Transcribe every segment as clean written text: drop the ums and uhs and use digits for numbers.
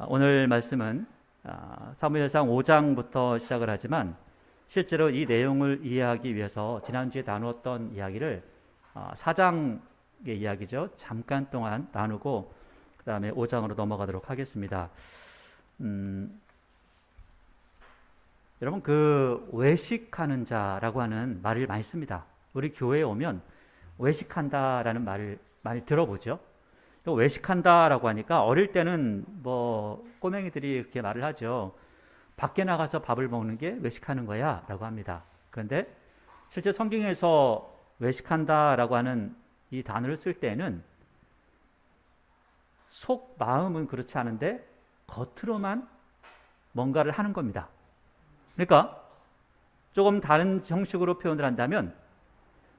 오늘 말씀은 사무엘상 5장부터 시작을 하지만 실제로 이 내용을 이해하기 위해서 지난주에 나누었던 이야기를 4장의 이야기죠. 잠깐 동안 나누고 그 다음에 5장으로 넘어가도록 하겠습니다. 여러분, 그 외식하는 자라고 하는 말을 많이 씁니다. 우리 교회에 오면 외식한다라는 말을 많이 들어보죠. 외식한다라고 하니까 어릴 때는 뭐 꼬맹이들이 이렇게 말을 하죠. 밖에 나가서 밥을 먹는 게 외식하는 거야 라고 합니다. 그런데 실제 성경에서 외식한다라고 하는 이 단어를 쓸 때는 속 마음은 그렇지 않은데 겉으로만 뭔가를 하는 겁니다. 그러니까 조금 다른 형식으로 표현을 한다면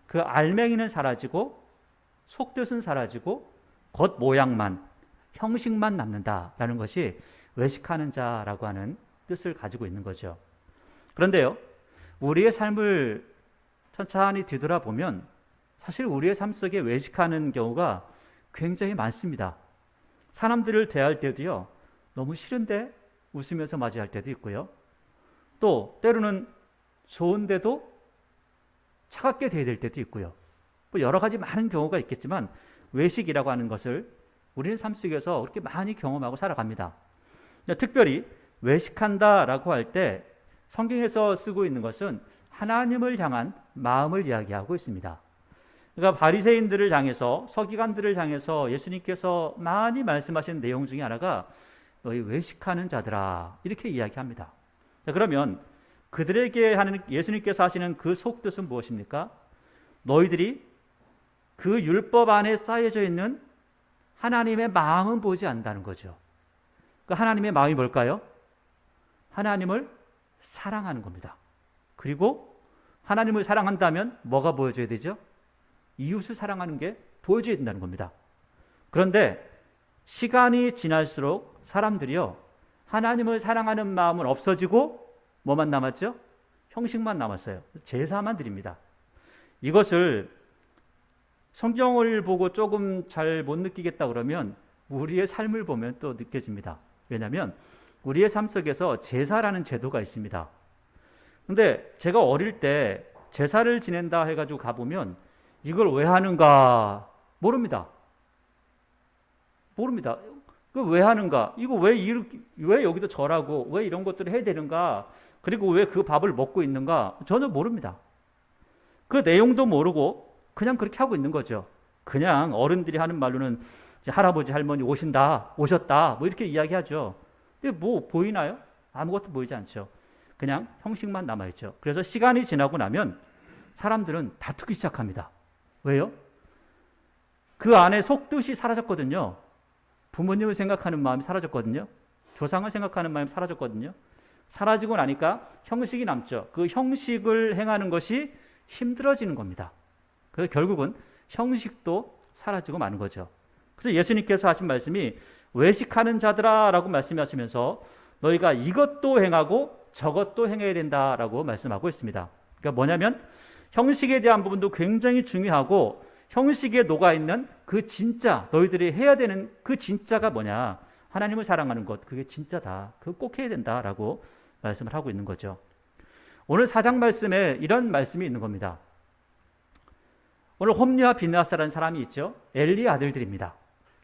그 알맹이는 사라지고 속뜻은 사라지고 겉 모양만, 형식만 남는다라는 것이 외식하는 자라고 하는 뜻을 가지고 있는 거죠. 그런데요, 우리의 삶을 천천히 뒤돌아보면 사실 우리의 삶 속에 외식하는 경우가 굉장히 많습니다. 사람들을 대할 때도요, 너무 싫은데 웃으면서 맞이할 때도 있고요. 또 때로는 좋은데도 차갑게 대해질 때도 있고요. 뭐 여러 가지 많은 경우가 있겠지만 외식이라고 하는 것을 우리는 삶 속에서 그렇게 많이 경험하고 살아갑니다. 특별히 외식한다라고 할 때 성경에서 쓰고 있는 것은 하나님을 향한 마음을 이야기하고 있습니다. 그러니까 바리새인들을 향해서, 서기관들을 향해서 예수님께서 많이 말씀하신 내용 중에 하나가 너희 외식하는 자들아, 이렇게 이야기합니다. 자, 그러면 그들에게 하는 예수님께서 하시는 그 속뜻은 무엇입니까? 너희들이 그 율법 안에 쌓여져 있는 하나님의 마음은 보지 않는다는 거죠. 그 하나님의 마음이 뭘까요? 하나님을 사랑하는 겁니다. 그리고 하나님을 사랑한다면 뭐가 보여줘야 되죠? 이웃을 사랑하는 게 보여줘야 된다는 겁니다. 그런데 시간이 지날수록 사람들이요, 하나님을 사랑하는 마음은 없어지고 뭐만 남았죠? 형식만 남았어요. 제사만 드립니다. 이것을 성경을 보고 조금 잘 못 느끼겠다 그러면 우리의 삶을 보면 또 느껴집니다. 왜냐하면 우리의 삶 속에서 제사라는 제도가 있습니다. 근데 제가 어릴 때 제사를 지낸다 해가지고 가보면 이걸 왜 하는가 모릅니다. 그 왜 하는가? 이거 왜 여기도 절하고 왜 이런 것들을 해야 되는가? 그리고 왜 그 밥을 먹고 있는가? 전혀 모릅니다. 그 내용도 모르고 그냥 그렇게 하고 있는 거죠. 그냥 어른들이 하는 말로는 할아버지 할머니 오셨다 뭐 이렇게 이야기하죠. 근데 뭐 보이나요? 아무것도 보이지 않죠. 그냥 형식만 남아있죠. 그래서 시간이 지나고 나면 사람들은 다투기 시작합니다. 왜요? 그 안에 속뜻이 사라졌거든요. 부모님을 생각하는 마음이 사라졌거든요. 조상을 생각하는 마음이 사라졌거든요. 사라지고 나니까 형식이 남죠. 그 형식을 행하는 것이 힘들어지는 겁니다. 그래서 결국은 형식도 사라지고 마는 거죠. 그래서 예수님께서 하신 말씀이 외식하는 자들아 라고 말씀하시면서 너희가 이것도 행하고 저것도 행해야 된다라고 말씀하고 있습니다. 그러니까 뭐냐면 형식에 대한 부분도 굉장히 중요하고 형식에 녹아있는 그 진짜, 너희들이 해야 되는 그 진짜가 뭐냐, 하나님을 사랑하는 것, 그게 진짜다, 그거 꼭 해야 된다라고 말씀을 하고 있는 거죠. 오늘 4장 말씀에 이런 말씀이 있는 겁니다. 오늘 홈리와 비느하스라는 사람이 있죠. 엘리의 아들들입니다.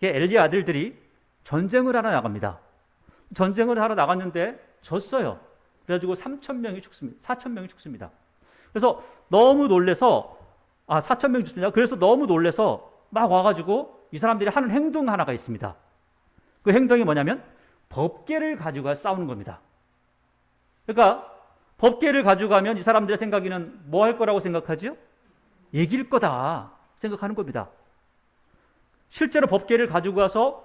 엘리의 아들들이 전쟁을 하러 나갑니다. 전쟁을 하러 나갔는데 졌어요. 그래가지고 3,000명이 죽습니다. 4,000명이 죽습니다. 그래서 너무 놀래서 4,000명이 죽습니다. 그래서 너무 놀래서 막 와가지고 이 사람들이 하는 행동 하나가 있습니다. 그 행동이 뭐냐면 법궤를 가지고 싸우는 겁니다. 그러니까 법궤를 가져가면 이 사람들의 생각에는 뭐 할 거라고 생각하죠? 이길 거다 생각하는 겁니다. 실제로 법궤를 가지고 와서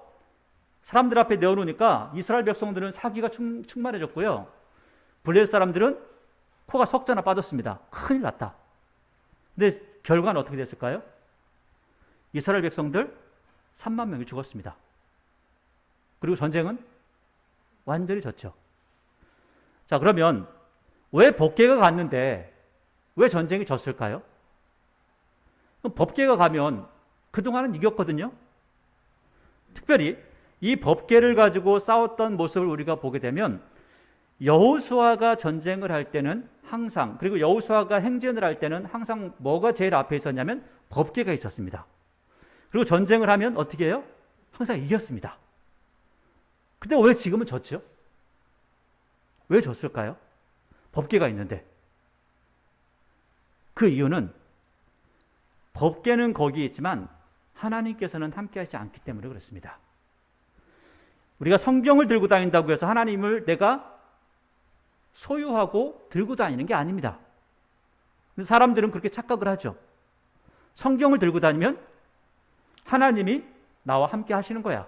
사람들 앞에 내어놓으니까 이스라엘 백성들은 사기가 충만해졌고요. 블레셋 사람들은 코가 석자나 빠졌습니다. 큰일 났다. 근데 결과는 어떻게 됐을까요? 이스라엘 백성들 3만 명이 죽었습니다. 그리고 전쟁은 완전히 졌죠. 자, 그러면 왜 법궤가 갔는데 왜 전쟁이 졌을까요? 법궤가 가면 그동안은 이겼거든요. 특별히 이 법궤를 가지고 싸웠던 모습을 우리가 보게 되면 여호수아가 전쟁을 할 때는 항상, 그리고 여호수아가 행전을 할 때는 항상 뭐가 제일 앞에 있었냐면 법궤가 있었습니다. 그리고 전쟁을 하면 어떻게 해요? 항상 이겼습니다. 근데 왜 지금은 졌죠? 왜 졌을까요? 법궤가 있는데. 그 이유는 법궤는 거기 있지만 하나님께서는 함께하지 않기 때문에 그렇습니다. 우리가 성경을 들고 다닌다고 해서 하나님을 내가 소유하고 들고 다니는 게 아닙니다. 사람들은 그렇게 착각을 하죠. 성경을 들고 다니면 하나님이 나와 함께 하시는 거야.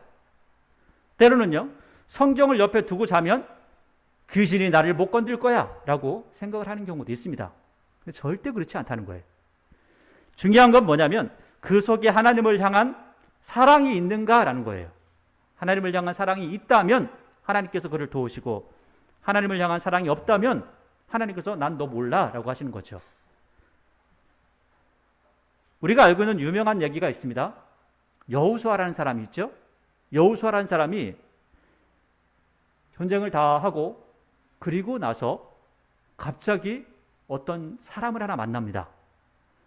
때로는요, 성경을 옆에 두고 자면 귀신이 나를 못 건들 거야 라고 생각을 하는 경우도 있습니다. 근데 절대 그렇지 않다는 거예요. 중요한 건 뭐냐면 그 속에 하나님을 향한 사랑이 있는가라는 거예요. 하나님을 향한 사랑이 있다면 하나님께서 그를 도우시고, 하나님을 향한 사랑이 없다면 하나님께서 난 너 몰라 라고 하시는 거죠. 우리가 알고 있는 유명한 얘기가 있습니다. 여호수아라는 사람이 있죠. 여호수아라는 사람이 전쟁을 다 하고 그리고 나서 갑자기 어떤 사람을 하나 만납니다.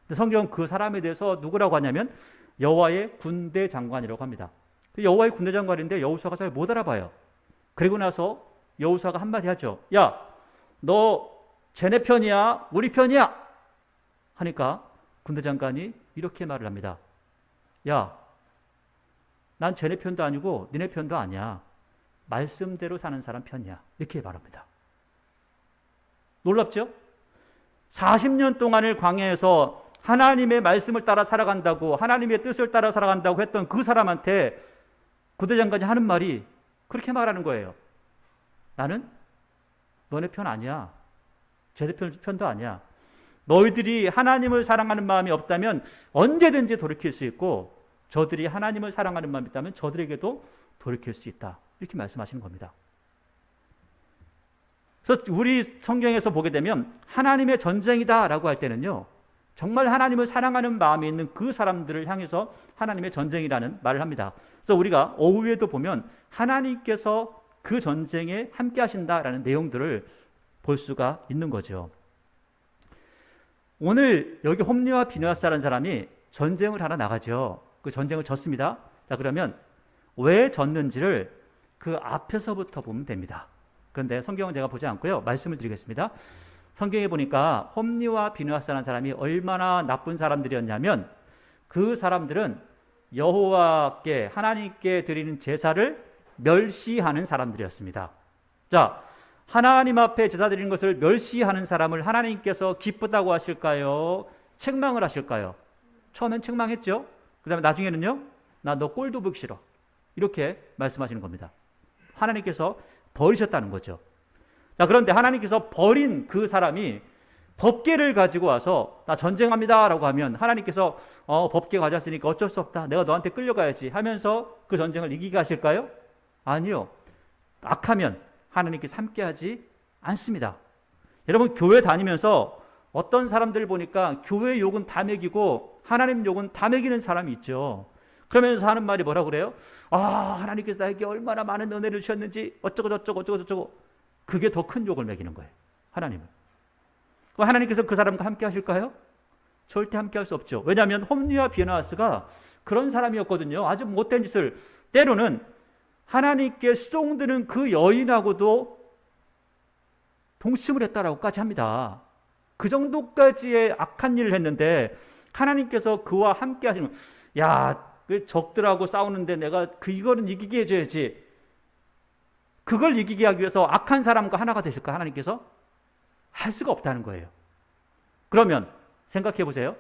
근데 성경은 그 사람에 대해서 누구라고 하냐면 여호와의 군대 장관이라고 합니다. 여호와의 군대 장관인데 여호수아가 잘 못 알아봐요. 그리고 나서 여호수아가 한마디 하죠. 야, 너 쟤네 편이야? 우리 편이야? 하니까 군대 장관이 이렇게 말을 합니다. 야, 난 쟤네 편도 아니고 니네 편도 아니야. 말씀대로 사는 사람 편이야. 이렇게 말합니다. 놀랍죠? 40년 동안을 광야에서 하나님의 말씀을 따라 살아간다고, 하나님의 뜻을 따라 살아간다고 했던 그 사람한테 군대장관이 하는 말이 그렇게 말하는 거예요. 나는 너네 편 아니야. 쟤네 편도 아니야. 너희들이 하나님을 사랑하는 마음이 없다면 언제든지 돌이킬 수 있고, 저들이 하나님을 사랑하는 마음이 있다면 저들에게도 돌이킬 수 있다. 이렇게 말씀하시는 겁니다. 그래서 우리 성경에서 보게 되면 하나님의 전쟁이다라고 할 때는요, 정말 하나님을 사랑하는 마음이 있는 그 사람들을 향해서 하나님의 전쟁이라는 말을 합니다. 그래서 우리가 오후에도 보면 하나님께서 그 전쟁에 함께 하신다라는 내용들을 볼 수가 있는 거죠. 오늘 여기 홈리와 비느하스라는 사람이 전쟁을 하러 나가죠. 그 전쟁을 졌습니다. 자, 그러면 왜 졌는지를 그 앞에서부터 보면 됩니다. 그런데 성경은 제가 보지 않고요, 말씀을 드리겠습니다. 성경에 보니까 홈리와 비느하스라는 사람이 얼마나 나쁜 사람들이었냐면 그 사람들은 여호와께, 하나님께 드리는 제사를 멸시하는 사람들이었습니다. 자, 하나님 앞에 제사 드리는 것을 멸시하는 사람을 하나님께서 기쁘다고 하실까요? 책망을 하실까요? 처음엔 책망했죠. 그 다음에 나중에는요, 나 너 꼴도 보기 싫어, 이렇게 말씀하시는 겁니다. 하나님께서 버리셨다는 거죠. 자, 그런데 하나님께서 버린 그 사람이 법궤를 가지고 와서 나 전쟁합니다 라고 하면 하나님께서 법궤 가져왔으니까 어쩔 수 없다, 내가 너한테 끌려가야지 하면서 그 전쟁을 이기게 하실까요? 아니요. 악하면 하나님께서 함께하지 않습니다. 여러분, 교회 다니면서 어떤 사람들 보니까 교회 욕은 다 먹이고 하나님 욕은 다 먹이는 사람이 있죠. 그러면서 하는 말이 뭐라고 그래요? 하나님께서 나에게 얼마나 많은 은혜를 주셨는지 어쩌고 저쩌고. 그게 더 큰 욕을 먹이는 거예요, 하나님은. 그럼 하나님께서 그 사람과 함께 하실까요? 절대 함께 할 수 없죠. 왜냐하면 홈리와 비느하스가 그런 사람이었거든요. 아주 못된 짓을, 때로는 하나님께 수종드는 그 여인하고도 동침을 했다라고까지 합니다. 그 정도까지의 악한 일을 했는데 하나님께서 그와 함께 하시는, 야, 그 적들하고 싸우는데 내가 이거는 이기게 해줘야지. 그걸 이기게 하기 위해서 악한 사람과 하나가 되실까? 하나님께서? 할 수가 없다는 거예요. 그러면 생각해 보세요.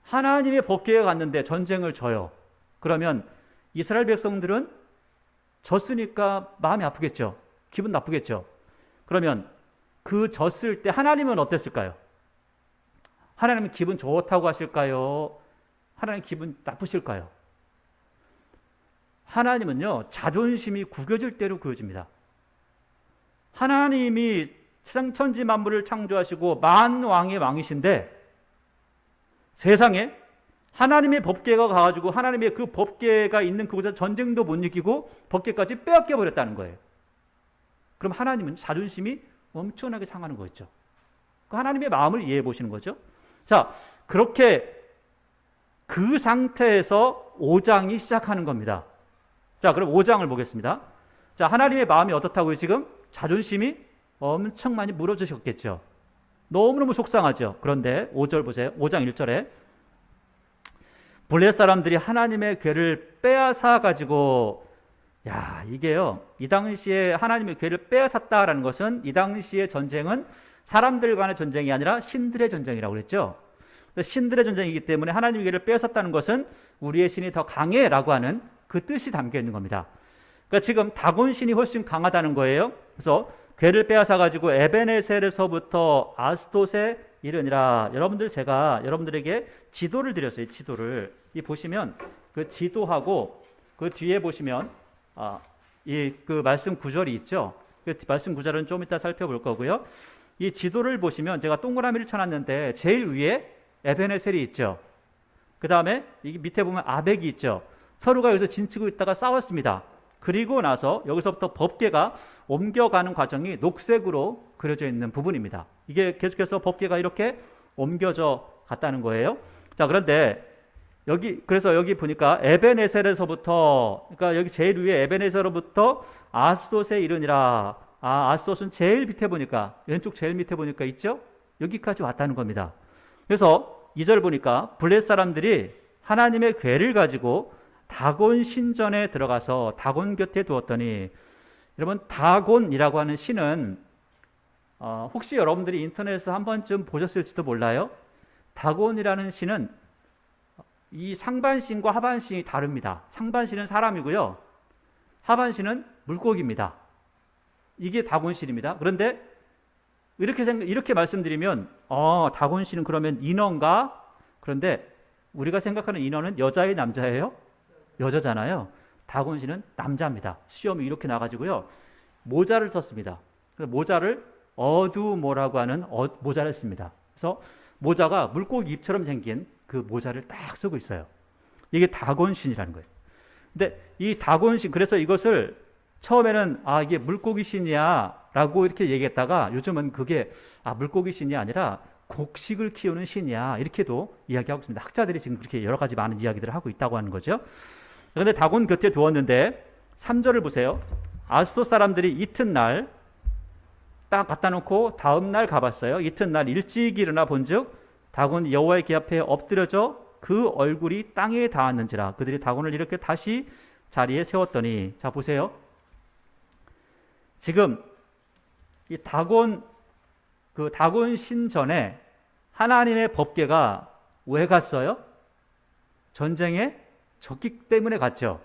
하나님의 법궤에 갔는데 전쟁을 져요. 그러면 이스라엘 백성들은 졌으니까 마음이 아프겠죠. 기분 나쁘겠죠. 그러면 그 졌을 때 하나님은 어땠을까요? 하나님은 기분 좋다고 하실까요? 하나님 기분 나쁘실까요? 하나님은요, 자존심이 구겨질 대로 구겨집니다. 하나님이 세상 천지 만물을 창조하시고 만왕의 왕이신데 세상에 하나님의 법궤가 가가지고 하나님의 그 법궤가 있는 그곳에서 전쟁도 못 이기고 법궤까지 빼앗겨 버렸다는 거예요. 그럼 하나님은 자존심이 엄청나게 상하는 거죠. 그 하나님의 마음을 이해해 보시는 거죠. 자, 그렇게 그 상태에서 5장이 시작하는 겁니다. 자, 그럼 5장을 보겠습니다. 자, 하나님의 마음이 어떻다고요? 지금 자존심이 엄청 많이 무너지셨겠죠. 너무너무 속상하죠. 그런데 5절 보세요. 5장 1절에 블레셋 사람들이 하나님의 궤를 빼앗아 가지고, 야, 이게요, 이 당시에 하나님의 궤를 빼앗았다라는 것은 이 당시의 전쟁은 사람들 간의 전쟁이 아니라 신들의 전쟁이라고 그랬죠. 신들의 전쟁이기 때문에 하나님의 궤를 빼앗았다는 것은 우리의 신이 더 강해라고 하는 그 뜻이 담겨 있는 겁니다. 그러니까 지금 다곤 신이 훨씬 강하다는 거예요. 그래서 궤를 빼앗아 가지고 에베네셀에서부터 아스돗에 이르니라. 여러분들, 제가 여러분들에게 지도를 드렸어요. 지도를. 이 보시면 그 지도하고 그 뒤에 보시면 이 그 말씀 구절이 있죠. 그 말씀 구절은 좀 이따 살펴볼 거고요. 이 지도를 보시면 제가 동그라미를 쳐놨는데 제일 위에 에베네셀이 있죠. 그 다음에 이 밑에 보면 아벡이 있죠. 서로가 여기서 진치고 있다가 싸웠습니다. 그리고 나서 여기서부터 법궤가 옮겨가는 과정이 녹색으로 그려져 있는 부분입니다. 이게 계속해서 법궤가 이렇게 옮겨져 갔다는 거예요. 자, 그런데 그래서 여기 보니까 에베네셀에서부터, 그러니까 여기 제일 위에 에베네셀로부터 아스돗에 이르니라. 아스돗은 제일 밑에 보니까, 왼쪽 제일 밑에 보니까 있죠? 여기까지 왔다는 겁니다. 그래서 2절 보니까 블레셋 사람들이 하나님의 궤를 가지고 다곤 신전에 들어가서 다곤 곁에 두었더니, 여러분, 다곤이라고 하는 신은 혹시 여러분들이 인터넷에서 한 번쯤 보셨을지도 몰라요. 다곤이라는 신은 이 상반신과 하반신이 다릅니다. 상반신은 사람이고요, 하반신은 물고기입니다. 이게 다곤신입니다. 그런데 이렇게 말씀드리면 다곤신은 그러면 인어인가? 그런데 우리가 생각하는 인어는 여자예요, 남자예요? 여자잖아요. 다곤신은 남자입니다. 시험이 이렇게 나가지고요, 모자를 썼습니다. 그래서 모자를 어두모라고 하는 모자를 씁니다. 그래서 모자가 물고기 입처럼 생긴 그 모자를 딱 쓰고 있어요. 이게 다곤신이라는 거예요. 근데 이 다곤신, 그래서 이것을 처음에는 이게 물고기 신이야 라고 이렇게 얘기했다가 요즘은 그게 물고기 신이 아니라 곡식을 키우는 신이야, 이렇게도 이야기하고 있습니다. 학자들이 지금 그렇게 여러 가지 많은 이야기들을 하고 있다고 하는 거죠. 그런데 다곤 곁에 두었는데 3절을 보세요. 아스돗 사람들이 이튿날 딱 갖다 놓고 다음 날 가봤어요. 이튿날 일찍 일어나 본즉 다곤 여호와의 궤 앞에 엎드려져 그 얼굴이 땅에 닿았는지라. 그들이 다곤을 이렇게 다시 자리에 세웠더니, 자 보세요. 지금 이 다곤 신전에 하나님의 법궤가 왜 갔어요? 전쟁에 졌기 때문에 갔죠.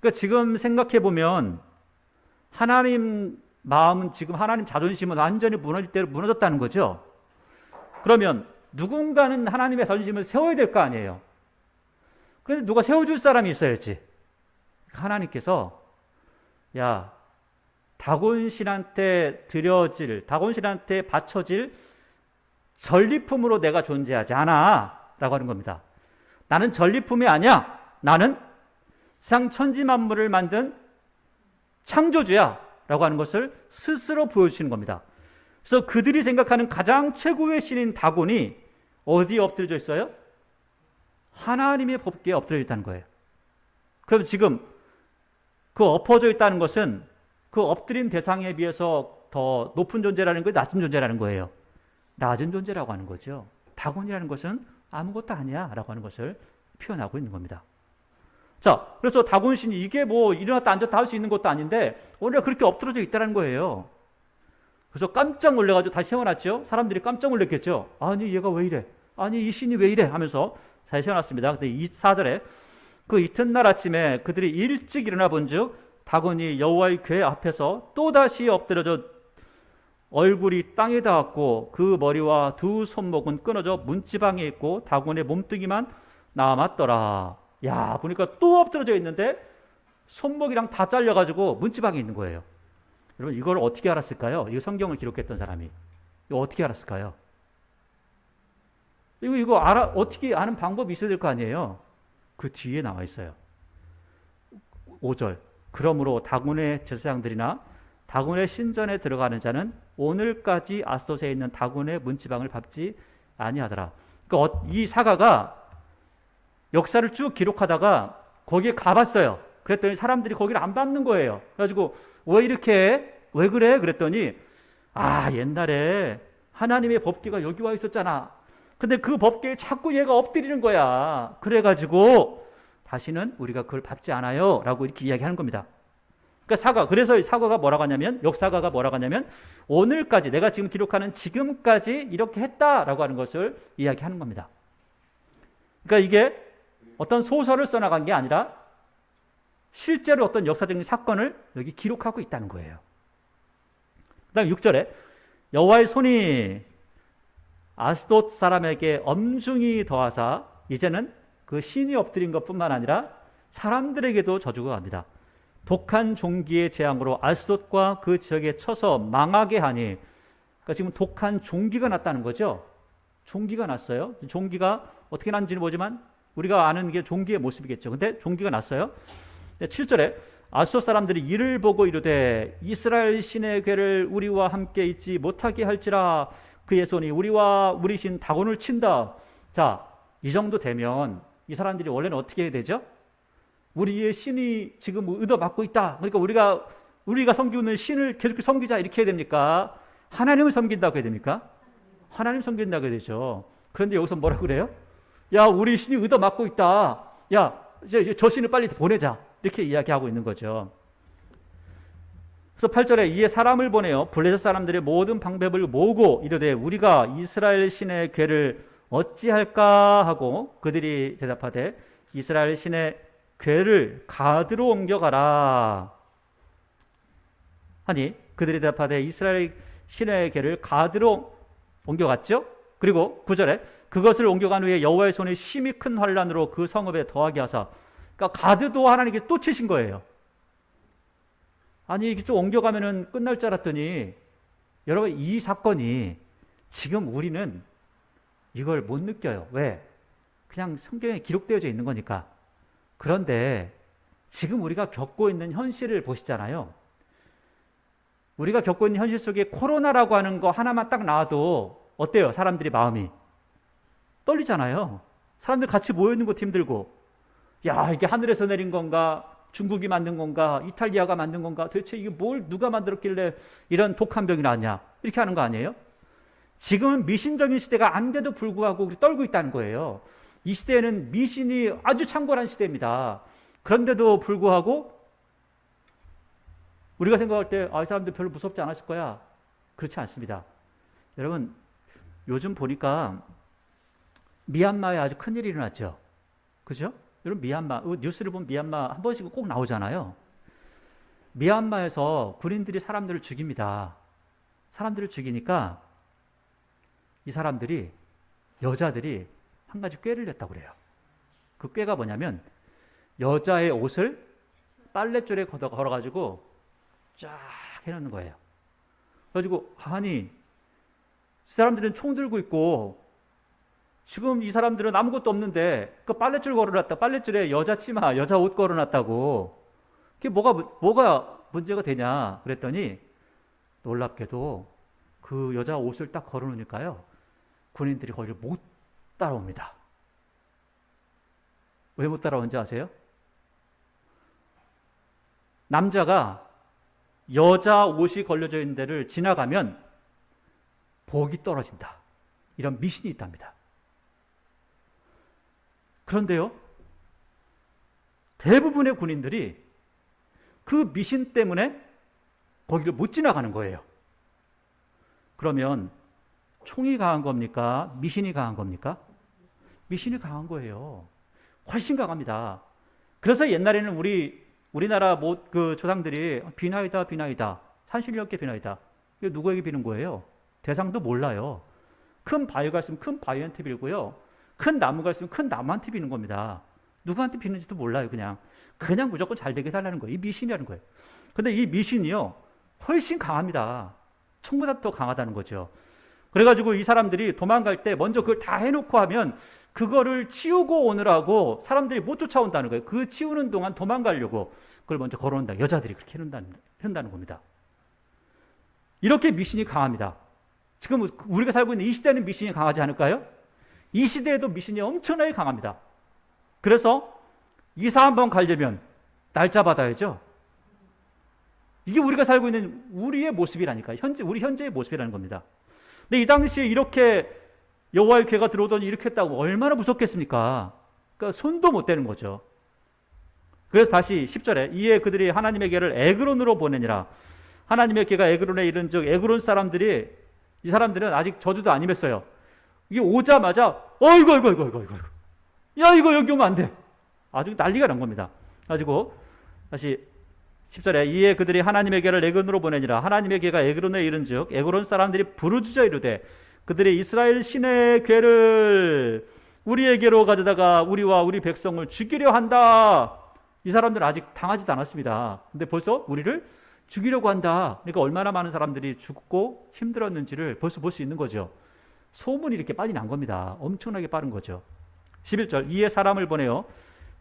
그러니까 지금 생각해 보면 하나님 마음은, 지금 하나님 자존심은 완전히 무너질 대로 무너졌다는 거죠. 그러면 누군가는 하나님의 자존심을 세워야 될 거 아니에요. 그런데 누가 세워줄 사람이 있어야지. 하나님께서 다곤신한테 다곤신한테 바쳐질 전리품으로 내가 존재하지 않아 라고 하는 겁니다. 나는 전리품이 아니야. 나는 세상 천지 만물을 만든 창조주야 라고 하는 것을 스스로 보여주시는 겁니다. 그래서 그들이 생각하는 가장 최고의 신인 다곤이 어디에 엎드려져 있어요? 하나님의 법궤에 엎드려 있다는 거예요. 그럼 지금 그 엎어져 있다는 것은 그 엎드린 대상에 비해서 더 높은 존재라는 거예요, 낮은 존재라는 거예요? 낮은 존재라고 하는 거죠. 다곤이라는 것은 아무것도 아니야 라고 하는 것을 표현하고 있는 겁니다. 자, 그래서 다곤신이 이게 뭐 일어났다 앉았다 할 수 있는 것도 아닌데 오히려 그렇게 엎드려져 있다는 거예요. 그래서 깜짝 놀래가지고 다시 세워놨죠. 사람들이 깜짝 놀랐겠죠. 아니 얘가 왜 이래? 아니 이 신이 왜 이래? 하면서 다시 세워놨습니다. 근데 4절에 그 이튿날 아침에 그들이 일찍 일어나 본즉 다곤이 여호와의 궤 앞에서 또다시 엎드려져 얼굴이 땅에 닿았고 그 머리와 두 손목은 끊어져 문지방에 있고 다곤의 몸뚱이만 남았더라. 야, 보니까 또 엎드려져 있는데 손목이랑 다 잘려가지고 문지방에 있는 거예요. 여러분 이걸 어떻게 알았을까요? 이 성경을 기록했던 사람이 이거 어떻게 알았을까요? 이거 알아, 어떻게 아는 방법이 있어야 될 거 아니에요? 그 뒤에 나와 있어요. 5절. 그러므로 다곤의 제사장들이나 다곤의 신전에 들어가는 자는 오늘까지 아스돗에 있는 다곤의 문지방을 밟지 아니하더라. 그러니까 이 사가가 역사를 쭉 기록하다가 거기에 가봤어요. 그랬더니 사람들이 거기를 안 밟는 거예요. 그래가지고 왜 이렇게 해? 왜 그래? 그랬더니 옛날에 하나님의 법궤가 여기 와 있었잖아. 근데 그 법궤에 자꾸 얘가 엎드리는 거야. 그래가지고 다시는 우리가 그걸 밟지 않아요 라고 이렇게 이야기하는 겁니다. 그러니까 그래서 사가가 뭐라고 하냐면, 역사가가 뭐라고 하냐면 오늘까지, 내가 지금 기록하는 지금까지 이렇게 했다라고 하는 것을 이야기하는 겁니다. 그러니까 이게 어떤 소설을 써나간 게 아니라 실제로 어떤 역사적인 사건을 여기 기록하고 있다는 거예요. 그 다음에 6절에 여호와의 손이 아스돗 사람에게 엄중히 더하사 이제는 그 신이 엎드린 것뿐만 아니라 사람들에게도 저주가 갑니다. 독한 종기의 재앙으로 아스돗과 그 지역에 쳐서 망하게 하니, 그러니까 지금 독한 종기가 났다는 거죠. 종기가 났어요. 종기가 어떻게 났는지는 모르지만 우리가 아는 게 종기의 모습이겠죠. 근데 종기가 났어요. 7절에 아스돗 사람들이 이를 보고 이르되 이스라엘 신의 괴를 우리와 함께 있지 못하게 할지라 그의 손이 우리와 우리 신 다곤을 친다. 자, 이 정도 되면 이 사람들이 원래는 어떻게 해야 되죠? 우리의 신이 지금 얻어맞고 있다. 그러니까 우리가 섬기고 있는 신을 계속 섬기자 이렇게 해야 됩니까? 하나님을 섬긴다고 해야 됩니까? 하나님 섬긴다고 해야 되죠. 그런데 여기서 뭐라고 그래요? 야, 우리 신이 얻어맞고 있다. 야, 이제 저 신을 빨리 보내자. 이렇게 이야기하고 있는 거죠. 그래서 8절에 이에 사람을 보내어 블레셋 사람들의 모든 방법을 모으고 이르되 우리가 이스라엘 신의 괴를 어찌할까 하고 그들이 대답하되 이스라엘 신의 괴를 가드로 옮겨가라 하니 그들이 대답하되 이스라엘 신의 괴를 가드로 옮겨갔죠. 그리고 9절에 그것을 옮겨간 후에 여호와의 손이 심히 큰 환란으로 그 성읍에 더하게 하사, 그러니까 가드도 하나님께 또 치신 거예요. 아니 이게 좀 옮겨가면은 끝날 줄 알았더니 여러분 이 사건이 지금 우리는 이걸 못 느껴요. 왜? 그냥 성경에 기록되어져 있는 거니까. 그런데 지금 우리가 겪고 있는 현실을 보시잖아요. 우리가 겪고 있는 현실 속에 코로나라고 하는 거 하나만 딱 나와도 어때요? 사람들이 마음이 떨리잖아요. 사람들 같이 모여있는 것도 힘들고, 야 이게 하늘에서 내린 건가? 중국이 만든 건가? 이탈리아가 만든 건가? 도대체 이게 뭘 누가 만들었길래 이런 독한 병이 나냐? 이렇게 하는 거 아니에요? 지금은 미신적인 시대가 아닌데도 불구하고 우리 떨고 있다는 거예요. 이 시대에는 미신이 아주 창궐한 시대입니다. 그런데도 불구하고 우리가 생각할 때 이 사람들 별로 무섭지 않았을 거야. 그렇지 않습니다. 여러분 요즘 보니까 미얀마에 아주 큰일이 일어났죠. 그죠? 여러분 미얀마 뉴스를 보면 미얀마 한 번씩 꼭 나오잖아요. 미얀마에서 군인들이 사람들을 죽입니다. 사람들을 죽이니까 이 사람들이, 여자들이 한 가지 꾀를 냈다고 그래요. 그 꾀가 뭐냐면 여자의 옷을 빨랫줄에 걸어가지고 쫙 해놓는 거예요. 그래가지고 아니 사람들은 총 들고 있고 지금 이 사람들은 아무것도 없는데 그 빨랫줄 걸어놨다, 빨랫줄에 여자 치마, 여자 옷 걸어놨다고 그게 뭐가 문제가 되냐 그랬더니 놀랍게도 그 여자 옷을 딱 걸어놓으니까요 군인들이 거기를 못 따라옵니다. 왜 못 따라오는지 아세요? 남자가 여자 옷이 걸려져 있는 데를 지나가면 복이 떨어진다. 이런 미신이 있답니다. 그런데요, 대부분의 군인들이 그 미신 때문에 거기를 못 지나가는 거예요. 그러면 총이 강한 겁니까? 미신이 강한 겁니까? 미신이 강한 거예요. 훨씬 강합니다. 그래서 옛날에는 우리나라 그 조상들이 비나이다, 산신령께 비나이다. 이게 누구에게 비는 거예요? 대상도 몰라요. 큰 바위가 있으면 큰 바위한테 빌고요. 큰 나무가 있으면 큰 나무한테 비는 겁니다. 누구한테 비는지도 몰라요. 그냥 무조건 잘 되게 해달라는 거예요. 이 미신이라는 거예요. 근데 이 미신이요 훨씬 강합니다. 총보다 더 강하다는 거죠. 그래가지고 이 사람들이 도망갈 때 먼저 그걸 다 해놓고 하면 그거를 치우고 오느라고 사람들이 못 쫓아온다는 거예요. 그 치우는 동안 도망가려고 그걸 먼저 걸어온다. 여자들이 그렇게 한다는 겁니다. 이렇게 미신이 강합니다. 지금 우리가 살고 있는 이 시대는 미신이 강하지 않을까요? 이 시대에도 미신이 엄청나게 강합니다. 그래서 이사 한번 가려면 날짜 받아야죠. 이게 우리가 살고 있는 우리의 모습이라니까요. 우리 현재의 모습이라는 겁니다. 근데 이 당시에 이렇게 여호와의 괴가 들어오더니 이렇게 했다고 얼마나 무섭겠습니까? 그러니까 손도 못 대는 거죠. 그래서 다시 10절에 이에 그들이 하나님의 괴를 에그론으로 보내니라. 하나님의 괴가 에그론에 이른 즉 에그론 사람들이 이 사람들은 아직 저주도 안 임했어요. 이게 오자마자 이거 야 이거 여기 오면 안 돼. 아주 난리가 난 겁니다. 가지고 다시 10절에 이에 그들이 하나님의 괴를 에그론으로 보내니라. 하나님의 괴가 에그론에 이른즉 에그론 사람들이 부르짖어 이르되 그들이 이스라엘 신의 괴를 우리에게로 가져다가 우리와 우리 백성을 죽이려 한다. 이 사람들은 아직 당하지도 않았습니다. 근데 벌써 우리를 죽이려고 한다. 그러니까 얼마나 많은 사람들이 죽고 힘들었는지를 벌써 볼 수 있는 거죠. 소문이 이렇게 빨리 난 겁니다. 엄청나게 빠른 거죠. 11절 이에 사람을 보내어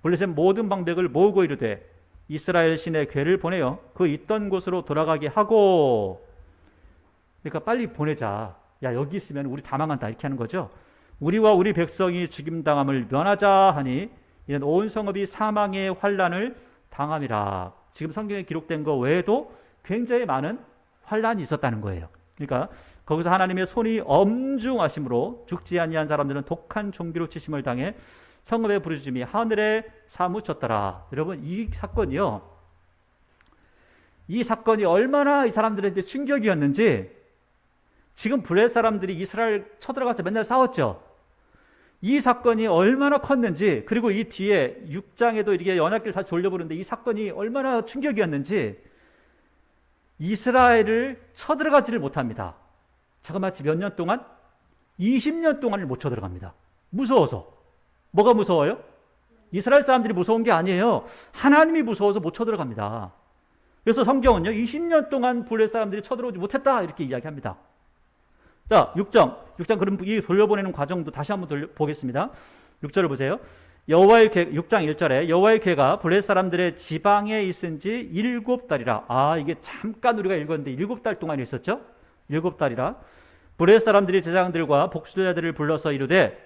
블레셋 모든 방백을 모으고 이르되 이스라엘 신의 괴를 보내어 그 있던 곳으로 돌아가게 하고, 그러니까 빨리 보내자. 야 여기 있으면 우리 다 망한다 이렇게 하는 거죠. 우리와 우리 백성이 죽임당함을 면하자 하니 이는 온 성읍이 사망의 환난을 당함이라. 지금 성경에 기록된 거 외에도 굉장히 많은 환난이 있었다는 거예요. 그러니까 거기서 하나님의 손이 엄중하심으로 죽지 아니한 사람들은 독한 종기로 치심을 당해 성읍의 부르짖음이 하늘에 사무쳤더라. 여러분 이 사건이 얼마나 이 사람들한테 충격이었는지, 지금 블레셋 사람들이 이스라엘 쳐들어가서 맨날 싸웠죠. 이 사건이 얼마나 컸는지, 그리고 이 뒤에 6장에도 이렇게 연합기를 다 돌려보는데 이 사건이 얼마나 충격이었는지, 이스라엘을 쳐들어가지를 못합니다. 자그마치 몇 년 동안? 20년 동안을 못 쳐들어갑니다. 무서워서. 뭐가 무서워요? 이스라엘 사람들이 무서운 게 아니에요. 하나님이 무서워서 못 쳐들어갑니다. 그래서 성경은요 20년 동안 블레셋 사람들이 쳐들어오지 못했다 이렇게 이야기합니다. 자 6장 그럼 이 돌려보내는 과정도 다시 한번 보겠습니다. 6절을 보세요. 여호와의 괴, 6장 1절에 여호와의 괴가 블레셋 사람들의 지방에 있은 지 7달이라. 이게 잠깐 우리가 읽었는데 7달 동안 있었죠. 7달이라. 블레셋 사람들이 제사장들과 복수자들을 불러서 이르되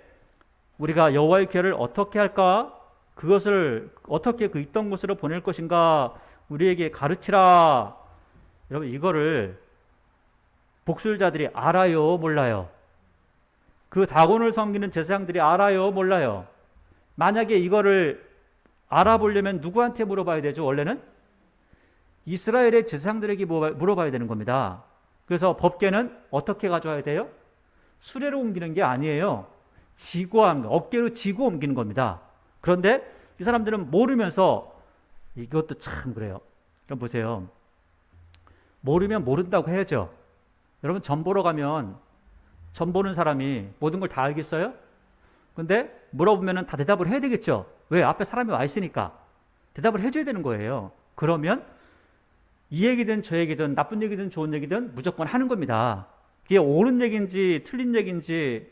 우리가 여호와의 괴를 어떻게 할까? 그것을 어떻게 그 있던 곳으로 보낼 것인가? 우리에게 가르치라. 여러분 이거를 복술자들이 알아요, 몰라요? 그 다곤을 섬기는 제사장들이 알아요, 몰라요? 만약에 이거를 알아보려면 누구한테 물어봐야 되죠? 원래는 이스라엘의 제사장들에게 물어봐야 되는 겁니다. 그래서 법궤는 어떻게 가져와야 돼요? 수레로 옮기는 게 아니에요. 어깨로 지고 옮기는 겁니다. 그런데 이 사람들은 모르면서, 이것도 참 그래요. 그럼 보세요. 모르면 모른다고 해야죠. 여러분 점 보러 가면 점 보는 사람이 모든 걸 다 알겠어요? 근데 물어보면 다 대답을 해야 되겠죠. 왜? 앞에 사람이 와 있으니까 대답을 해줘야 되는 거예요. 그러면 이 얘기든 저 얘기든 나쁜 얘기든 좋은 얘기든 무조건 하는 겁니다. 그게 옳은 얘기인지 틀린 얘기인지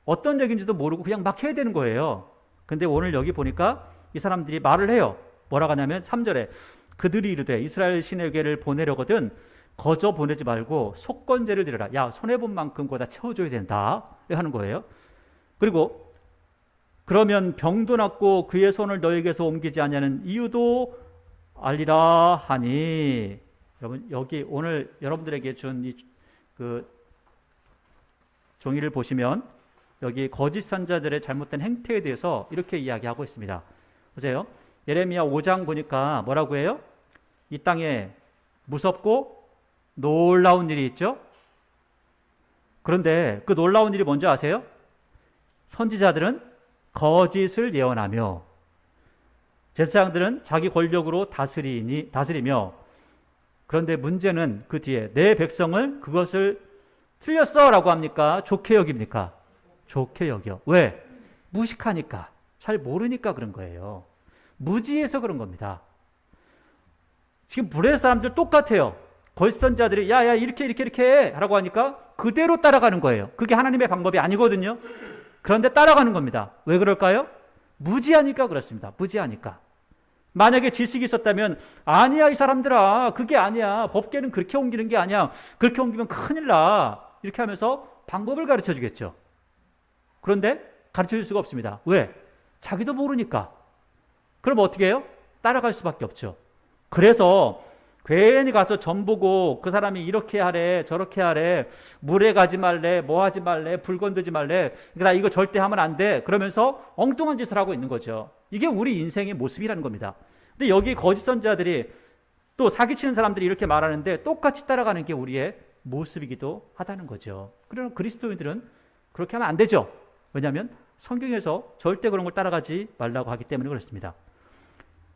어떤 얘기인지도 모르고 그냥 막 해야 되는 거예요. 근데 오늘 여기 보니까 이 사람들이 말을 해요. 뭐라고 하냐면 3절에 그들이 이르되 이스라엘 신의 괴를 보내려거든 거저 보내지 말고 속건제를 드려라. 야 손해본 만큼 거기다 채워줘야 된다 하는 거예요. 그리고 그러면 병도 낫고 그의 손을 너에게서 옮기지 아니하는 이유도 알리라 하니. 여러분 여기 오늘 여러분들에게 준 이 종이를 보시면 여기 거짓 선자들의 잘못된 행태에 대해서 이렇게 이야기하고 있습니다. 보세요. 예레미야 5장 보니까 뭐라고 해요? 이 땅에 무섭고 놀라운 일이 있죠? 그런데 그 놀라운 일이 뭔지 아세요? 선지자들은 거짓을 예언하며 제사장들은 자기 권력으로 다스리며, 그런데 문제는 그 뒤에 내 백성을 그것을 틀렸어 라고 합니까? 좋게 여깁니까? 좋게 여겨. 왜? 무식하니까, 잘 모르니까 그런 거예요. 무지해서 그런 겁니다. 지금 블레셋 사람들 똑같아요. 거짓 선지자들이 야야 이렇게 해 라고 하니까 그대로 따라가는 거예요. 그게 하나님의 방법이 아니거든요. 그런데 따라가는 겁니다. 왜 그럴까요? 무지하니까 그렇습니다. 무지하니까. 만약에 지식이 있었다면 아니야 이 사람들아 그게 아니야 법계는 그렇게 옮기는 게 아니야 그렇게 옮기면 큰일 나 이렇게 하면서 방법을 가르쳐 주겠죠. 그런데 가르쳐 줄 수가 없습니다. 왜? 자기도 모르니까. 그럼 어떻게 해요? 따라갈 수밖에 없죠. 그래서 괜히 가서 점 보고 그 사람이 이렇게 하래 저렇게 하래 물에 가지 말래 뭐 하지 말래 불 건드지 말래 나 이거 절대 하면 안 돼 그러면서 엉뚱한 짓을 하고 있는 거죠. 이게 우리 인생의 모습이라는 겁니다. 근데 여기 거짓 선지자들이 또 사기치는 사람들이 이렇게 말하는데 똑같이 따라가는 게 우리의 모습이기도 하다는 거죠. 그러나 그리스도인들은 그렇게 하면 안 되죠. 왜냐하면 성경에서 절대 그런 걸 따라가지 말라고 하기 때문에 그렇습니다.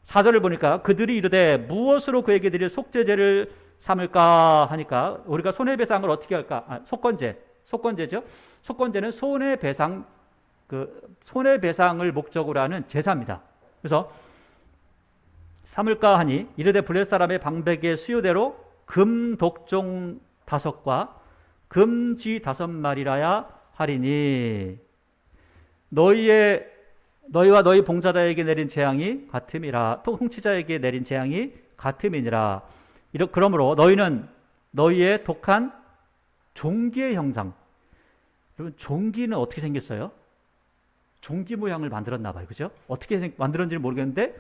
4절을 보니까 그들이 이르되 무엇으로 그에게 드릴 속죄제를 삼을까 하니까 우리가 손해배상을 어떻게 할까? 속건제죠. 속건제는 손해배상을 목적으로 하는 제사입니다. 그래서 삼을까 하니 이르되 블레셋 사람의 방백의 수요대로 금 독종 5과 금쥐 5마리라야 하리니 너희와 너희 봉사자에게 내린 재앙이 같음이라 또 훔치자에게 내린 재앙이 같음이니라. 그러므로 너희는 너희의 독한 종기의 형상. 여러분 종기는 어떻게 생겼어요? 종기 모양을 만들었나 봐요. 그죠? 어떻게 만들었는지 모르겠는데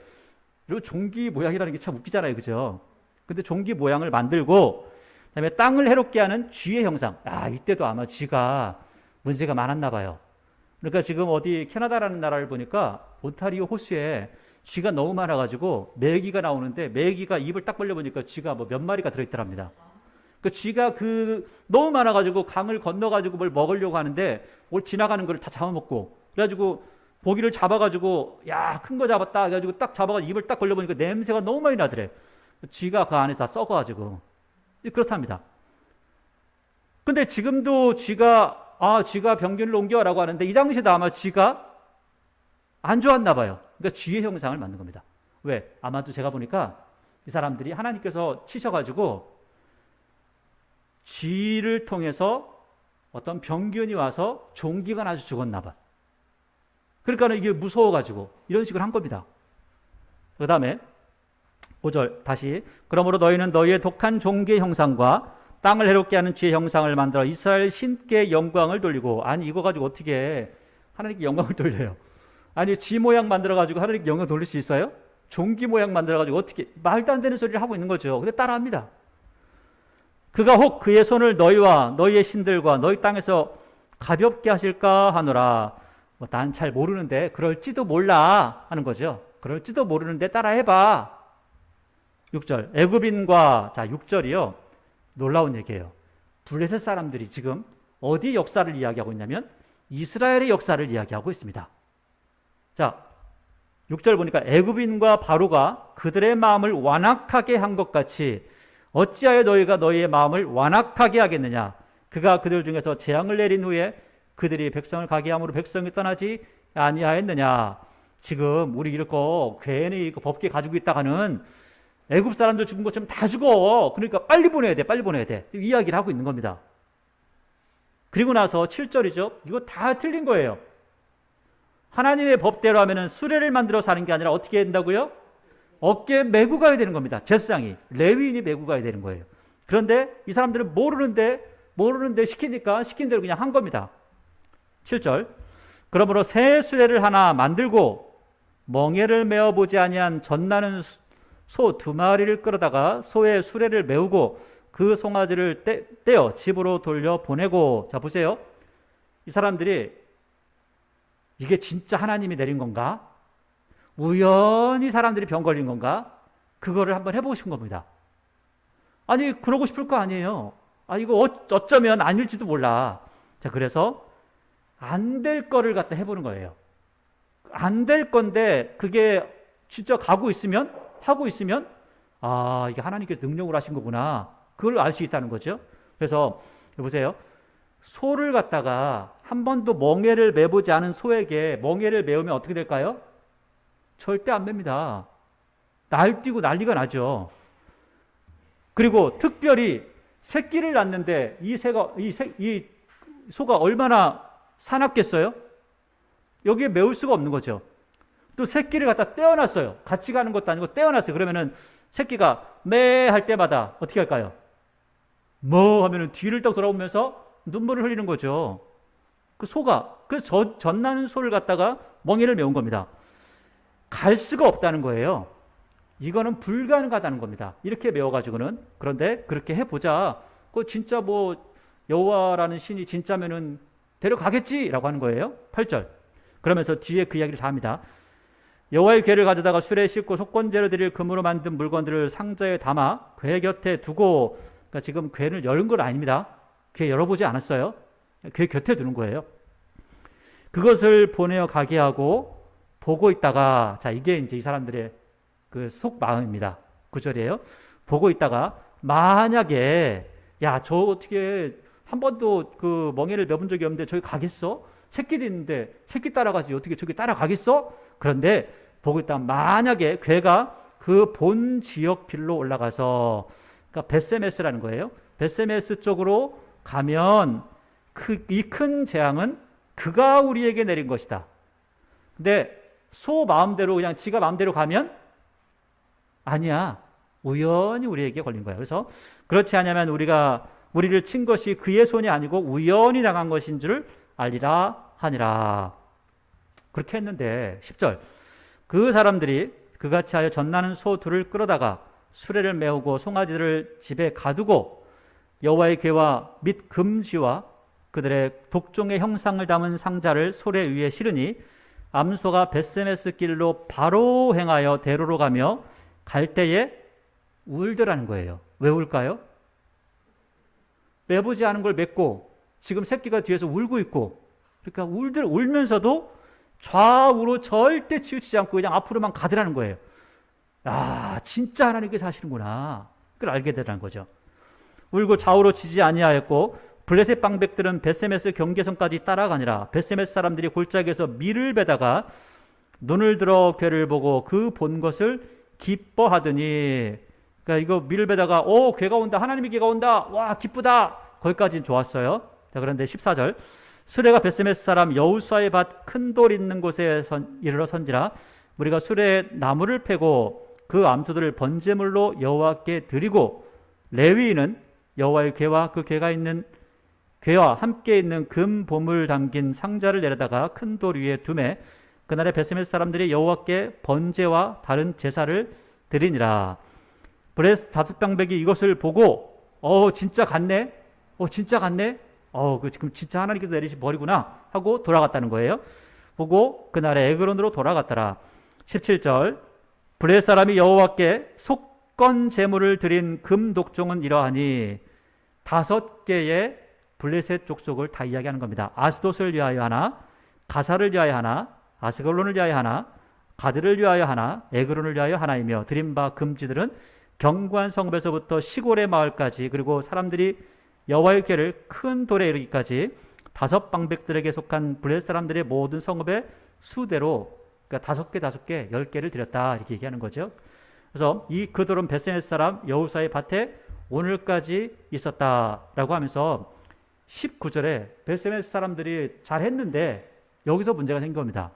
여러분 종기 모양이라는 게 참 웃기잖아요. 그죠? 근데 종기 모양을 만들고 그다음에 땅을 해롭게 하는 쥐의 형상. 이때도 아마 쥐가 문제가 많았나 봐요. 그러니까 지금 어디 캐나다라는 나라를 보니까 온타리오 호수에 쥐가 너무 많아가지고 메기가 나오는데 메기가 입을 딱 벌려보니까 쥐가 뭐 몇 마리가 들어있더랍니다. 그 쥐가 너무 많아가지고 강을 건너가지고 뭘 먹으려고 하는데 지나가는 걸 다 잡아먹고 그래가지고 고기를 잡아가지고 야, 큰 거 잡았다 그래가지고 딱 잡아가지고 입을 딱 벌려보니까 냄새가 너무 많이 나더래. 쥐가 그 안에서 다 썩어가지고 그렇답니다. 근데 지금도 쥐가 병균을 옮겨라고 하는데 이 당시에도 아마 쥐가 안 좋았나 봐요. 그러니까 쥐의 형상을 만든 겁니다. 왜? 아마도 제가 보니까 이 사람들이 하나님께서 치셔가지고 쥐를 통해서 어떤 병균이 와서 종기가 나서 죽었나 봐. 그러니까 이게 무서워가지고 이런 식으로 한 겁니다. 그 다음에 5절 다시 그러므로 너희는 너희의 독한 종기의 형상과 땅을 해롭게 하는 쥐의 형상을 만들어 이스라엘 신께 영광을 돌리고 아니 이거 가지고 어떻게 하나님께 영광을 돌려요? 아니 쥐 모양 만들어가지고 하나님께 영광 돌릴 수 있어요? 종기 모양 만들어가지고 어떻게 말도 안 되는 소리를 하고 있는 거죠. 근데 따라합니다. 그가 혹 그의 손을 너희와 너희의 신들과 너희 땅에서 가볍게 하실까 하노라. 난 잘 모르는데 그럴지도 몰라 하는 거죠. 그럴지도 모르는데 따라해봐. 6절 애굽인과 6절이요. 놀라운 얘기예요. 블레셋 사람들이 지금 어디 역사를 이야기하고 있냐면 이스라엘의 역사를 이야기하고 있습니다. 자, 6절 보니까 애굽인과 바로가 그들의 마음을 완악하게 한 것 같이 어찌하여 너희가 너희의 마음을 완악하게 하겠느냐. 그가 그들 중에서 재앙을 내린 후에 그들이 백성을 가게 함으로 백성이 떠나지 아니하였느냐. 지금 우리 이렇게 괜히 법계 가지고 있다가는 애굽 사람들 죽은 것처럼 다 죽어. 그러니까 빨리 보내야 돼. 이야기를 하고 있는 겁니다. 그리고 나서 7절이죠. 이거 다 틀린 거예요. 하나님의 법대로 하면은 수레를 만들어 사는 게 아니라 어떻게 해야 된다고요? 어깨에 메고 가야 되는 겁니다. 제사장이 레위인이 메고 가야 되는 거예요. 그런데 이 사람들은 모르는데 시킨 대로 그냥 한 겁니다. 7절 그러므로 새 수레를 하나 만들고 멍에를 메어보지 아니한 젖나는 소 2마리를 끌어다가 소의 수레를 메우고 그 송아지를 떼어 집으로 돌려 보내고. 자 보세요. 이 사람들이 이게 진짜 하나님이 내린 건가? 우연히 사람들이 병 걸린 건가? 그거를 한번 해보고 싶은 겁니다. 아니 그러고 싶을 거 아니에요. 이거 어쩌면 아닐지도 몰라. 자 그래서 안 될 거를 갖다 해보는 거예요. 안 될 건데 그게 진짜 하고 있으면 이게 하나님께서 능력을 하신 거구나. 그걸 알 수 있다는 거죠. 그래서 보세요. 소를 갖다가 한 번도 멍에를 매보지 않은 소에게 멍에를 메우면 어떻게 될까요? 절대 안 맵니다. 날뛰고 난리가 나죠. 그리고 특별히 새끼를 낳는데 이 소가 얼마나 사납겠어요? 여기에 메울 수가 없는 거죠. 또 새끼를 갖다 떼어놨어요. 같이 가는 것도 아니고 떼어놨어요. 그러면은 새끼가 매 할 때마다 어떻게 할까요? 뭐 하면은 뒤를 딱 돌아오면서 눈물을 흘리는 거죠. 그 소가, 젖나는 소를 갖다가 멍에를 메운 겁니다. 갈 수가 없다는 거예요. 이거는 불가능하다는 겁니다. 이렇게 메워가지고는. 그런데 그렇게 해보자. 그 진짜 뭐 여호와라는 신이 진짜면은 데려가겠지라고 하는 거예요. 8절. 그러면서 뒤에 그 이야기를 다 합니다. 여호와의 궤를 가져다가 수레에 싣고 속건제로 드릴 금으로 만든 물건들을 상자에 담아 궤 곁에 두고, 그러니까 지금 궤를 열은 건 아닙니다. 궤 열어보지 않았어요. 궤 곁에 두는 거예요. 그것을 보내어 가게 하고 보고 있다가, 자, 이게 이제 이 사람들의 그 속마음입니다. 9절이에요. 보고 있다가 만약에 야, 저 어떻게 한 번도 그 멍에를 메본 적이 없는데 저기 가겠어? 새끼도 있는데 새끼 따라가지 어떻게 저기 따라가겠어? 그런데 보고 있다가 만약에 궤가 그 본 지역 길로 올라가서, 그러니까 베세메스라는 거예요. 베세메스 쪽으로 가면 이 큰 재앙은 그가 우리에게 내린 것이다. 근데 소 마음대로 그냥 지가 마음대로 가면 아니야. 우연히 우리에게 걸린 거야. 그래서 그렇지 않으면 우리를 친 것이 그의 손이 아니고 우연히 당한 것인 줄 알리라 하니라. 그렇게 했는데 10절. 그 사람들이 그같이 하여 젖나는 소 둘을 끌어다가 수레를 메우고 송아지들을 집에 가두고 여호와의 궤와 및 금쥐와 그들의 독종의 형상을 담은 상자를 소래 위에 실으니 암소가 벳세메스 길로 바로 행하여 대로로 가며 갈 때에 울더라는 거예요. 왜 울까요? 매보지 않은 걸 맺고 지금 새끼가 뒤에서 울고 있고, 그러니까 울면서도 좌우로 절대 치우치지 않고 그냥 앞으로만 가더라는 거예요. 아, 진짜 하나님께서 하시는구나. 그걸 알게 되라는 거죠. 울고 좌우로 치지 아니하였고 블레셋 방백들은 벳세메스 경계선까지 따라가니라. 벳세메스 사람들이 골짜기에서 밀을 베다가 눈을 들어 궤를 보고 그 본 것을 기뻐하더니, 그러니까 이거 밀을 베다가 궤가 온다, 하나님의 궤가 온다, 와 기쁘다, 거기까지는 좋았어요. 자, 그런데 14절. 수레가 벳세메스 사람 여우수아의 밭 큰 돌 있는 곳에 이르러 선지라. 우리가 수레에 나무를 패고 그 암소들을 번제물로 여호와께 드리고 레위인은 여호와의 궤와 그 궤와 함께 있는 금 보물 담긴 상자를 내려다가 큰 돌 위에 두매 그날에 벳세메스 사람들이 여호와께 번제와 다른 제사를 드리니라. 블레셋 다섯 방백이 이것을 보고 진짜 같네, 진짜 같네, 지금 진짜 하나님께서 내리신 벌이구나 하고 돌아갔다는 거예요. 보고 그날에 에그론으로 돌아갔더라. 17절. 블레셋 사람이 여호와께 속건 제물을 드린 금 독종은 이러하니, 5개의 블레셋 족속을 다 이야기하는 겁니다. 아스돗을 위하여 하나, 가사를 위하여 하나, 아스글론을 위하여 하나, 가드를 위하여 하나, 에그론을 위하여 하나이며 드린 바 금지들은 견고한 성읍에서부터 시골의 마을까지, 그리고 사람들이 여호와의 궤를 큰 돌에 이르기까지 5 방백들에게 속한 블레셋 사람들의 모든 성읍의 수대로, 그러니까 5개 10개를 드렸다, 이렇게 얘기하는 거죠. 그래서 그 돌은 벳세메스 사람 여우사의 밭에 오늘까지 있었다라고 하면서 19절에 벳세메스 사람들이 잘했는데 여기서 문제가 생긴 겁니다.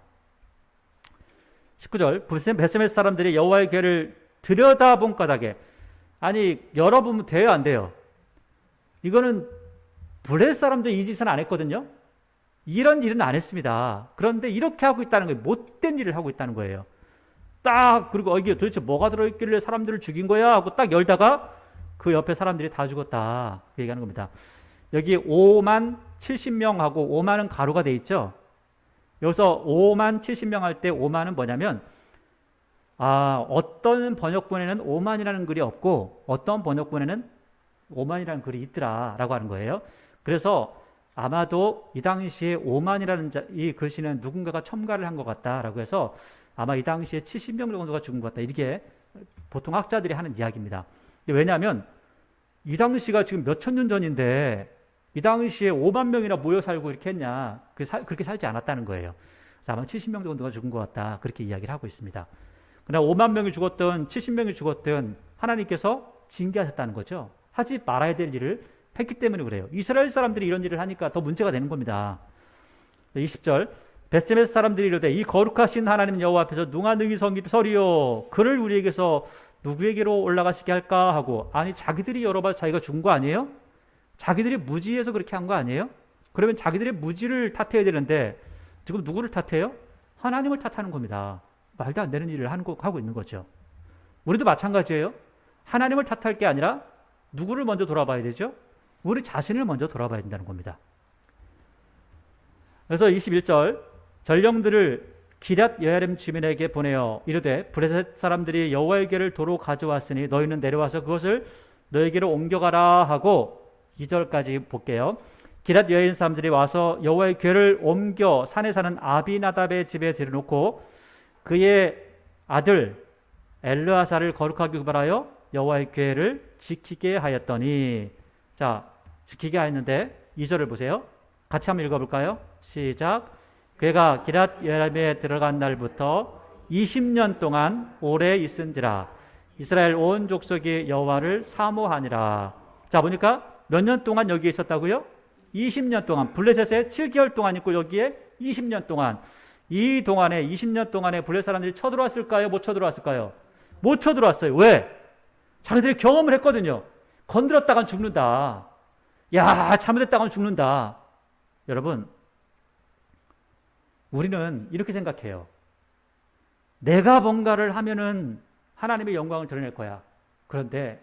19절. 벳세메스 사람들이 여호와의 궤를 들여다본 까닭에, 아니 열어보면 돼요, 안 돼요? 이거는 블레셋 사람들이 이 짓은 안 했거든요. 이런 일은 안 했습니다. 그런데 이렇게 하고 있다는 거예요. 못된 일을 하고 있다는 거예요. 딱, 그리고 이게 도대체 뭐가 들어있길래 사람들을 죽인 거야 하고 딱 열다가 그 옆에 사람들이 다 죽었다, 그 얘기하는 겁니다. 여기 5만 70명하고 5만은 가로가 돼 있죠. 여기서 5만 70명 할 때 5만은 뭐냐면, 어떤 번역본에는 5만이라는 글이 없고 어떤 번역본에는 5만이라는 글이 있더라 라고 하는 거예요. 그래서 아마도 이 당시에 5만이라는 이 글씨는 누군가가 첨가를 한 것 같다라고 해서 아마 이 당시에 70명 정도가 죽은 것 같다, 이렇게 보통 학자들이 하는 이야기입니다. 근데 왜냐하면 이 당시가 지금 몇천 년 전인데 이 당시에 5만 명이나 모여 살고 이렇게 했냐, 그렇게 살지 않았다는 거예요. 그래서 아마 70명 정도가 죽은 것 같다, 그렇게 이야기를 하고 있습니다. 그러나 5만 명이 죽었든 70명이 죽었든 하나님께서 징계하셨다는 거죠. 하지 말아야 될 일을 했기 때문에 그래요. 이스라엘 사람들이 이런 일을 하니까 더 문제가 되는 겁니다. 20절 베스메스 사람들이 이르되 이 거룩하신 하나님 여호와 앞에서 누가 능히 서리요 그를 우리에게서 누구에게로 올라가시게 할까 하고, 아니 자기들이 열어봐서 자기가 준 거 아니에요? 자기들이 무지해서 그렇게 한 거 아니에요? 그러면 자기들의 무지를 탓해야 되는데 지금 누구를 탓해요? 하나님을 탓하는 겁니다. 말도 안 되는 일을 하고 있는 거죠. 우리도 마찬가지예요. 하나님을 탓할 게 아니라 누구를 먼저 돌아봐야 되죠? 우리 자신을 먼저 돌아봐야 된다는 겁니다. 그래서 21절 전령들을 기럇 여야림 주민에게 보내어 이르되 브레셋 사람들이 여호와의 궤를 도로 가져왔으니 너희는 내려와서 그것을 너희에게로 옮겨가라 하고, 2절까지 볼게요. 기럇 여야림 사람들이 와서 여호와의 궤를 옮겨 산에 사는 아비나답의 집에 들여놓고 그의 아들 엘르아사를 거룩하게 구별하여 여호와의 궤를 지키게 하였더니, 자, 지키게 하였는데 2절을 보세요. 같이 한번 읽어볼까요? 시작. 궤가 기럇 여야림에 들어간 날부터 20년 동안 오래 있은지라 이스라엘 온 족속이 여호와를 사모하니라. 자, 보니까 몇 년 동안 여기에 있었다고요? 20년 동안. 블레셋에 7개월 동안 있고 여기에 20년 동안. 이 동안에 20년 동안에 블레셋 사람들이 쳐들어왔을까요? 못 쳐들어왔을까요? 못 쳐들어왔어요. 왜? 자기들이 경험을 했거든요. 건드렸다간 죽는다. 야, 잘못했다간 죽는다. 여러분, 우리는 이렇게 생각해요. 내가 뭔가를 하면은 하나님의 영광을 드러낼 거야. 그런데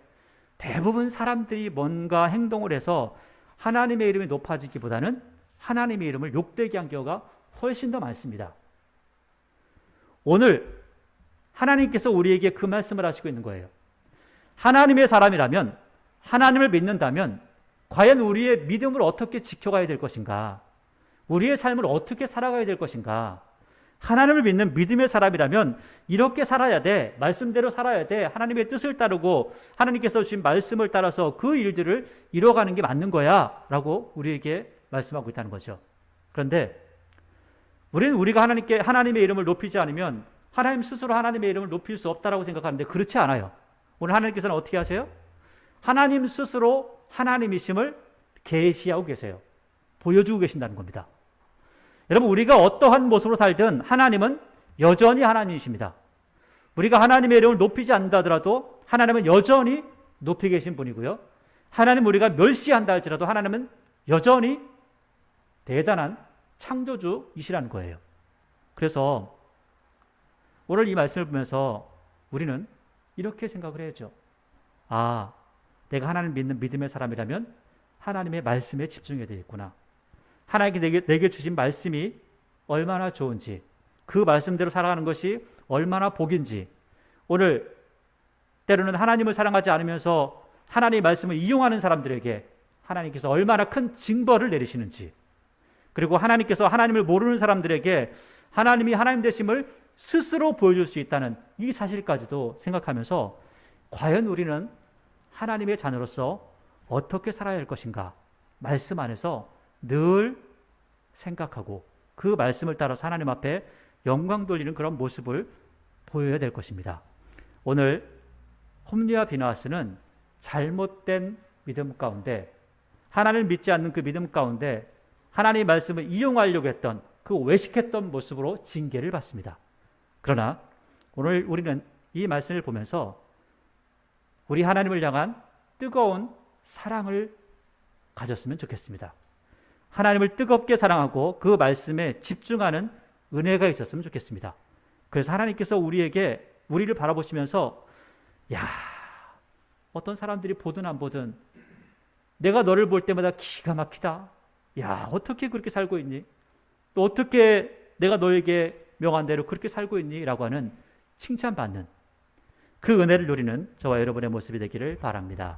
대부분 사람들이 뭔가 행동을 해서 하나님의 이름이 높아지기보다는 하나님의 이름을 욕되게 한 경우가 훨씬 더 많습니다. 오늘 하나님께서 우리에게 그 말씀을 하시고 있는 거예요. 하나님의 사람이라면, 하나님을 믿는다면 과연 우리의 믿음을 어떻게 지켜가야 될 것인가? 우리의 삶을 어떻게 살아가야 될 것인가? 하나님을 믿는 믿음의 사람이라면 이렇게 살아야 돼. 말씀대로 살아야 돼. 하나님의 뜻을 따르고 하나님께서 주신 말씀을 따라서 그 일들을 이뤄가는 게 맞는 거야 라고 우리에게 말씀하고 있다는 거죠. 그런데 우리는 우리가 하나님의 이름을 높이지 않으면 하나님 스스로 하나님의 이름을 높일 수 없다라고 생각하는데 그렇지 않아요. 오늘 하나님께서는 어떻게 하세요? 하나님 스스로 하나님이심을 계시하고 계세요. 보여주고 계신다는 겁니다. 여러분, 우리가 어떠한 모습으로 살든 하나님은 여전히 하나님이십니다. 우리가 하나님의 이름을 높이지 않는다 하더라도 하나님은 여전히 높이 계신 분이고요. 하나님 우리가 멸시한다 할지라도 하나님은 여전히 대단한 창조주이시라는 거예요. 그래서 오늘 이 말씀을 보면서 우리는 이렇게 생각을 해야죠. 아, 내가 하나님 믿는 믿음의 사람이라면 하나님의 말씀에 집중해야 되겠구나. 하나님께 내게 주신 말씀이 얼마나 좋은지, 그 말씀대로 살아가는 것이 얼마나 복인지, 오늘 때로는 하나님을 사랑하지 않으면서 하나님의 말씀을 이용하는 사람들에게 하나님께서 얼마나 큰 징벌을 내리시는지, 그리고 하나님께서 하나님을 모르는 사람들에게 하나님이 하나님 되심을 스스로 보여줄 수 있다는 이 사실까지도 생각하면서 과연 우리는 하나님의 자녀로서 어떻게 살아야 할 것인가, 말씀 안에서 늘 생각하고 그 말씀을 따라서 하나님 앞에 영광 돌리는 그런 모습을 보여야 될 것입니다. 오늘 홈리와 비나하스는 잘못된 믿음 가운데, 하나님을 믿지 않는 그 믿음 가운데 하나님의 말씀을 이용하려고 했던 그 외식했던 모습으로 징계를 받습니다. 그러나 오늘 우리는 이 말씀을 보면서 우리 하나님을 향한 뜨거운 사랑을 가졌으면 좋겠습니다. 하나님을 뜨겁게 사랑하고 그 말씀에 집중하는 은혜가 있었으면 좋겠습니다. 그래서 하나님께서 우리를 바라보시면서, 야, 어떤 사람들이 보든 안 보든 내가 너를 볼 때마다 기가 막히다. 야, 어떻게 그렇게 살고 있니? 또 어떻게 내가 너에게 명한 대로 그렇게 살고 있니? 라고 하는 칭찬받는 그 은혜를 누리는 저와 여러분의 모습이 되기를 바랍니다.